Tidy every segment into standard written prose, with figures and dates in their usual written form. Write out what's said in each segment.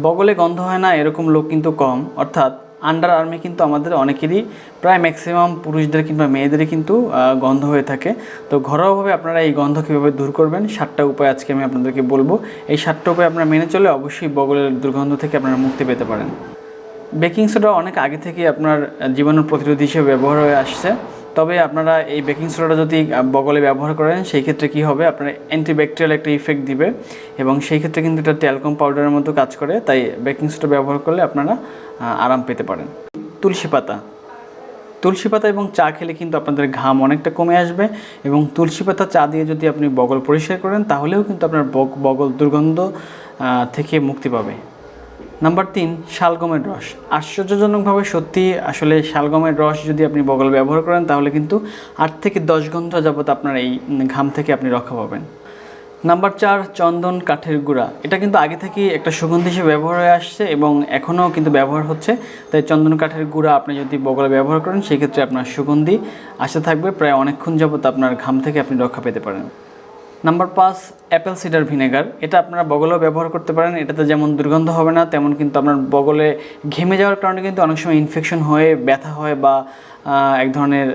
বগলে গন্ধ হয় না এরকম লোক কিন্তু কম, অর্থাৎ আন্ডার আর্মে কিন্তু আমাদের অনেকেরই প্রায় ম্যাক্সিমাম পুরুষদের কিংবা মেয়েদেরই কিন্তু গন্ধ হয়ে থাকে। তো ঘরোয়াভাবে আপনারা এই গন্ধ কীভাবে দূর করবেন 7টা উপায় আজকে আমি আপনাদেরকে বলবো। এই 7টা উপায় আপনারা মেনে চলে অবশ্যই বগলের দুর্গন্ধ থেকে আপনারা মুক্তি পেতে পারেন। বেকিং সোডা অনেক আগে থেকেই আপনার জীবাণু প্রতিরোধী হিসেবে ব্যবহার হয়ে আসছে। তবে আপনারা এই বেকিং সোডাটা যদি বগলে ব্যবহার করেন সেই ক্ষেত্রে কী হবে, আপনার অ্যান্টিব্যাকটেরিয়াল একটা ইফেক্ট দিবে এবং সেই ক্ষেত্রে কিন্তু এটা ট্যালকম পাউডারের মতো কাজ করে। তাই বেকিং সোডা ব্যবহার করলে আপনারা আরাম পেতে পারেন। তুলসী পাতা এবং চা খেলে কিন্তু আপনাদের ঘাম অনেকটা কমে আসবে এবং তুলসী পাতা চা দিয়ে যদি আপনি বগল পরিষ্কার করেন তাহলেও কিন্তু আপনার বগল দুর্গন্ধ থেকে মুক্তি পাবে। নাম্বার 3, শালগমের রস। আশ্চর্যজনকভাবে সত্যি আসলে শালগমের রস যদি আপনি বগল ব্যবহার করেন তাহলে কিন্তু 8 থেকে 10 ঘন্টা যাবত আপনার এই ঘাম থেকে আপনি রক্ষা পাবেন। নাম্বার 4, চন্দন কাঠের গুঁড়া। এটা কিন্তু আগে থেকেই একটা সুগন্ধি হিসেবে ব্যবহার হয়ে আসছে এবং এখনও কিন্তু ব্যবহার হচ্ছে। তাই চন্দন কাঠের গুঁড়া আপনি যদি বগলে ব্যবহার করেন সেক্ষেত্রে আপনার সুগন্ধি আসতে থাকবে, প্রায় অনেকক্ষণ যাবত আপনার ঘাম থেকে আপনি রক্ষা পেতে পারেন। Number 5, Apple cider vinegar. এটা আপনারা বগলেও ব্যবহার করতে পারেন। এটাতে যেমন দুর্গন্ধ হবে না, তেমন কিন্তু আপনার বগলে ঘেমে যাওয়ার কারণে কিন্তু অনেক সময় ইনফেকশন হয়ে ব্যথা হয় বা এক ধরনের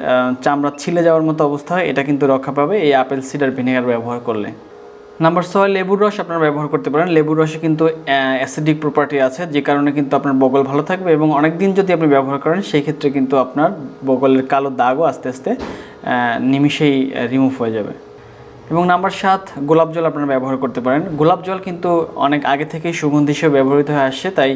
চামড়া ছিলে যাওয়ার মতো অবস্থা হয়, এটা কিন্তু রক্ষা পাবে এই অ্যাপেল সিডার ভিনেগার ব্যবহার করলে। নাম্বার 6, লেবুর রস আপনারা ব্যবহার করতে পারেন। লেবুর রসে কিন্তু অ্যাসিডিক প্রপার্টি আছে, যে কারণে কিন্তু আপনার বগল ভালো থাকবে এবং অনেক দিন যদি আপনি ব্যবহার করেন সেই ক্ষেত্রে কিন্তু আপনার বগলের কালো দাগও আস্তে আস্তে নিমিষেই রিমুভ হয়ে যাবে। এবং নাম্বার 7, গোলাপ জল আপনারা ব্যবহার করতে পারেন। গোলাপ জল কিন্তু অনেক আগে থেকেই সুগন্ধি হিসেবে ব্যবহৃত হয়ে আসছে। তাই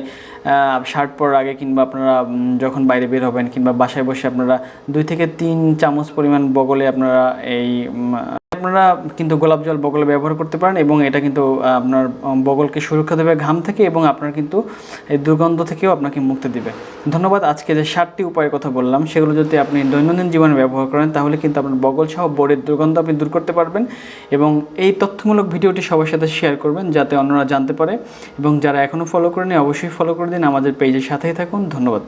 শার্ট পরার আগে কিংবা আপনারা যখন বাইরে বের হবেন কিংবা বাসায় বসে আপনারা 2 থেকে 3 চামচ পরিমাণ বগলে আপনারা কিন্তু গোলাপ জল বগলে ব্যবহার করতে পারেন এবং এটা কিন্তু আপনার বগলকে সুরক্ষা দেবে ঘাম থেকে এবং আপনার কিন্তু এই দুর্গন্ধ থেকেও আপনাকে মুক্তি দেবে। ধন্যবাদ। আজকে যে 7টি উপায়ের কথা বললাম সেগুলো যদি আপনি দৈনন্দিন জীবনে ব্যবহার করেন তাহলে কিন্তু আপনার বগল সহ বডির দুর্গন্ধ আপনি দূর করতে পারবেন এবং এই তথ্যমূলক ভিডিওটি সবার সাথে শেয়ার করবেন যাতে অন্যরা জানতে পারে এবং যারা এখনও ফলো করেনি অবশ্যই ফলো করে দিন। আমাদের পেজের সাথেই থাকুন। ধন্যবাদ।